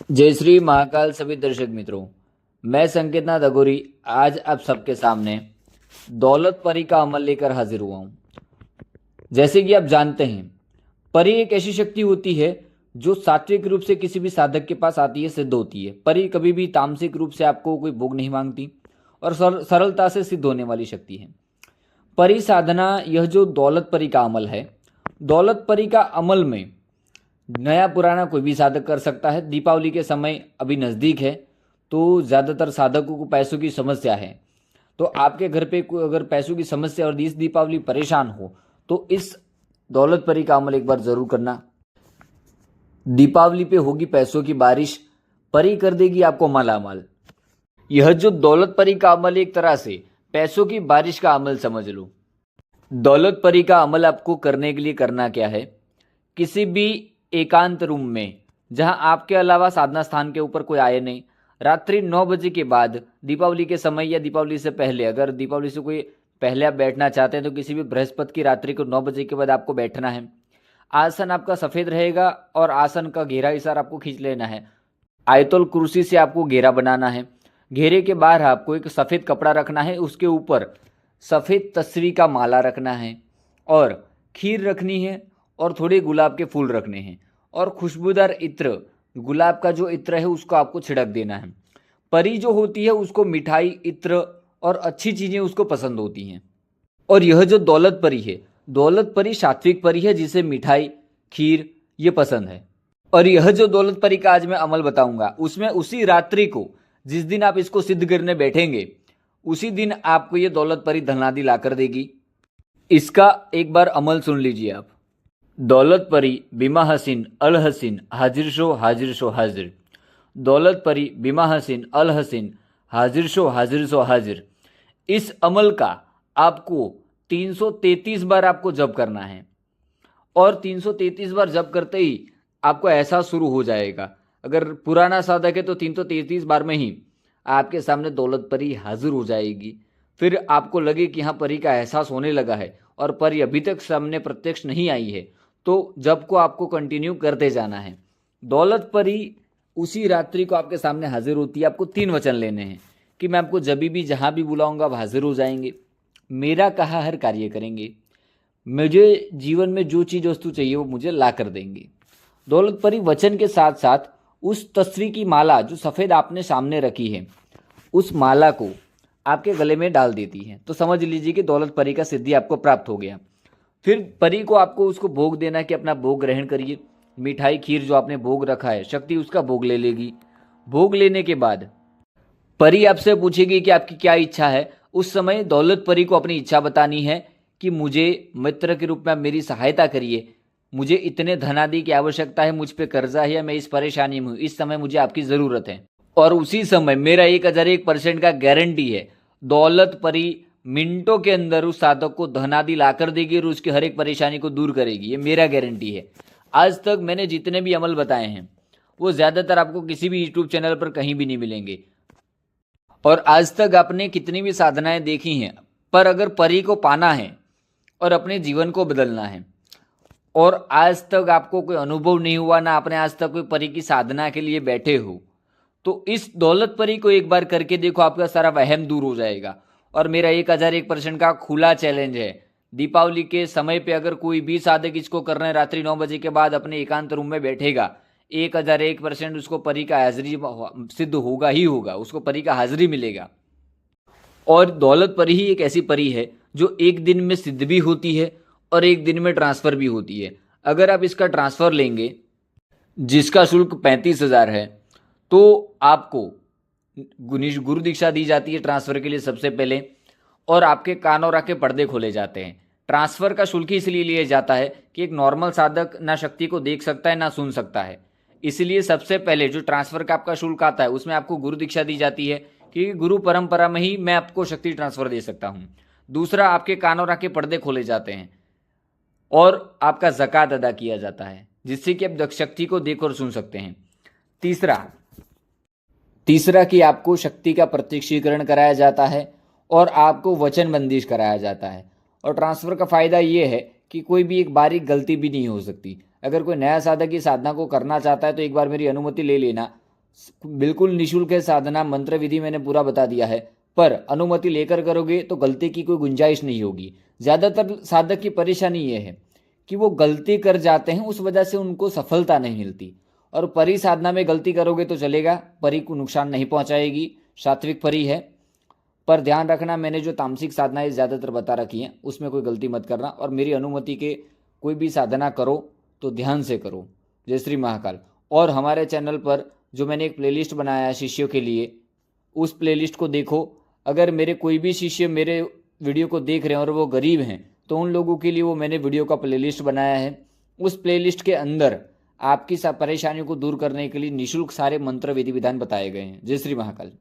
जय श्री महाकाल सभी दर्शक मित्रों, मैं संकेतनाथ अघोरी आज आप सबके सामने दौलत परी का अमल लेकर हाजिर हुआ हूँ। जैसे कि आप जानते हैं, परी एक ऐसी शक्ति होती है जो सात्विक रूप से किसी भी साधक के पास आती है, सिद्ध होती है। परी कभी भी तामसिक रूप से आपको कोई भोग नहीं मांगती और सरलता से सिद्ध होने वाली शक्ति है। परी साधना, यह जो दौलत परी का अमल है, दौलत परी का अमल में नया पुराना कोई भी साधक कर सकता है। दीपावली के समय अभी नज़दीक है, तो ज़्यादातर साधकों को पैसों की समस्या है। तो आपके घर पे कोई अगर पैसों की समस्या और इस दीपावली परेशान हो तो इस दौलत परी का अमल एक बार ज़रूर करना। दीपावली पे होगी पैसों की बारिश, परी कर देगी आपको मालामाल। यह जो दौलत परी का अमल एक तरह से पैसों की बारिश का अमल समझ लो। दौलत परी का अमल आपको करने के लिए करना क्या है, किसी भी एकांत रूम में जहां आपके अलावा साधना स्थान के ऊपर कोई आए नहीं, रात्रि 9 बजे के बाद, दीपावली के समय या दीपावली से पहले, अगर दीपावली से कोई पहले आप बैठना चाहते हैं तो किसी भी बृहस्पति की रात्रि को 9 बजे के बाद आपको बैठना है। आसन आपका सफ़ेद रहेगा और आसन का घेरा इशार आपको खींच लेना है। आयतुल कुर्सी से आपको घेरा बनाना है। घेरे के बाहर आपको एक सफ़ेद कपड़ा रखना है, उसके ऊपर सफ़ेद तस्वीर का माला रखना है और खीर रखनी है और थोड़े गुलाब के फूल रखने हैं और खुशबूदार इत्र, गुलाब का जो इत्र है उसको आपको छिड़क देना है। परी जो होती है उसको मिठाई, इत्र और अच्छी चीज़ें उसको पसंद होती हैं। और यह जो दौलत परी है, दौलत परी सात्विक परी है जिसे मिठाई, खीर ये पसंद है। और यह जो दौलत परी का आज मैं अमल बताऊंगा, उसमें उसी रात्रि को जिस दिन आप इसको सिद्ध करने बैठेंगे, उसी दिन आपको ये दौलत परी धनादि ला कर देगी। इसका एक बार अमल सुन लीजिए आप। दौलत परी बिमा हसीन अल हसीन हाजिर शो हाजिर शो हाजिर। दौलत परी बिमा हसीन अल हसीन हाजिर शो हाजिर शो हाजिर। इस अमल का आपको 333 बार आपको जप करना है और 333 बार जप करते ही आपको एहसास शुरू हो जाएगा। अगर पुराना साधक है तो 333 बार में ही आपके सामने दौलत परी हाजिर हो जाएगी। फिर आपको लगे कि हाँ, परी का एहसास होने लगा है और परी अभी तक सामने प्रत्यक्ष नहीं आई है, तो जप को आपको कंटिन्यू करते जाना है। दौलत परी उसी रात्रि को आपके सामने हाजिर होती है। आपको 3 वचन लेने हैं कि मैं आपको जब भी जहाँ भी बुलाऊंगा आप हाजिर हो जाएंगे, मेरा कहा हर कार्य करेंगे, मुझे जीवन में जो चीज़ वस्तु चाहिए वो मुझे ला कर देंगे। दौलत परी वचन के साथ साथ उस तस्वीर की माला जो सफ़ेद आपने सामने रखी है, उस माला को आपके गले में डाल देती है। तो समझ लीजिए कि दौलत परी का सिद्धि आपको प्राप्त हो गया। फिर परी को आपको उसको भोग देना है कि अपना भोग ग्रहण करिए। मिठाई, खीर जो आपने भोग रखा है, शक्ति उसका भोग ले लेगी। भोग लेने के बाद परी आपसे पूछेगी कि आपकी क्या इच्छा है। उस समय दौलत परी को अपनी इच्छा बतानी है कि मुझे मित्र के रूप में आप मेरी सहायता करिए, मुझे इतने धनादि की आवश्यकता है, मुझ पे कर्जा है या मैं इस परेशानी में हूँ, इस समय मुझे आपकी ज़रूरत है। और उसी समय मेरा 1001% का गारंटी है, दौलत परी मिनटों के अंदर उस साधक को धनादि ला कर देगी और उसकी हर एक परेशानी को दूर करेगी। ये मेरा गारंटी है। आज तक मैंने जितने भी अमल बताए हैं वो ज़्यादातर आपको किसी भी यूट्यूब चैनल पर कहीं भी नहीं मिलेंगे। और आज तक आपने कितनी भी साधनाएं देखी हैं, पर अगर परी को पाना है और अपने जीवन को बदलना है और आज तक आपको कोई अनुभव नहीं हुआ, ना आपने आज तक कोई परी की साधना के लिए बैठे हो, तो इस दौलत परी को एक बार करके देखो, आपका सारा वहम दूर हो जाएगा। और मेरा 1001% का खुला चैलेंज है, दीपावली के समय पे अगर कोई भी साधक इसको कर रहे हैं, रात्रि 9 बजे के बाद अपने एकांत रूम में बैठेगा, 1001% उसको परी का हाजिरी सिद्ध होगा ही होगा, उसको परी का हाजिरी मिलेगा। और दौलत परी ही एक ऐसी परी है जो एक दिन में सिद्ध भी होती है और एक दिन में ट्रांसफ़र भी होती है। अगर आप इसका ट्रांसफ़र लेंगे जिसका शुल्क 35,000 है, तो आपको गुरु दीक्षा दी जाती है ट्रांसफ़र के लिए सबसे पहले, और आपके कान और आंखें पर्दे खोले जाते हैं। ट्रांसफ़र का शुल्क इसलिए लिया जाता है कि एक नॉर्मल साधक ना शक्ति को देख सकता है ना सुन सकता है, इसलिए सबसे पहले जो ट्रांसफ़र का आपका शुल्क आता है उसमें आपको गुरु दीक्षा दी जाती है कि गुरु परंपरा में ही मैं आपको शक्ति ट्रांसफ़र दे सकता हूँ। दूसरा, आपके कान और आंखें पर्दे खोले जाते हैं और आपका ज़कात अदा किया जाता है जिससे कि आप शक्ति को देख और सुन सकते हैं। तीसरा कि आपको शक्ति का प्रत्यक्षीकरण कराया जाता है और आपको वचन बंदिश कराया जाता है। और ट्रांसफ़र का फ़ायदा ये है कि कोई भी एक बारीक गलती भी नहीं हो सकती। अगर कोई नया साधक की साधना को करना चाहता है तो एक बार मेरी अनुमति ले लेना, बिल्कुल निःशुल्क है साधना, मंत्र विधि मैंने पूरा बता दिया है, पर अनुमति लेकर करोगे तो गलती की कोई गुंजाइश नहीं होगी। ज़्यादातर साधक की परेशानी ये है कि वो गलती कर जाते हैं, उस वजह से उनको सफलता नहीं मिलती। और परी साधना में गलती करोगे तो चलेगा, परी को नुकसान नहीं पहुंचाएगी, सात्विक परी है। पर ध्यान रखना, मैंने जो तामसिक साधनाएं ज़्यादातर बता रखी हैं उसमें कोई गलती मत करना, और मेरी अनुमति के कोई भी साधना करो तो ध्यान से करो। जय श्री महाकाल। और हमारे चैनल पर जो मैंने एक प्लेलिस्ट बनाया है शिष्यों के लिए, उस प्लेलिस्ट को देखो। अगर मेरे कोई भी शिष्य मेरे वीडियो को देख रहे हैं और वो गरीब हैं तो उन लोगों के लिए वो मैंने वीडियो का प्लेलिस्ट बनाया है। उस प्लेलिस्ट के अंदर आपकी सब परेशानियों को दूर करने के लिए निःशुल्क सारे मंत्र विधि विधान बताए गए हैं। जय श्री महाकाल।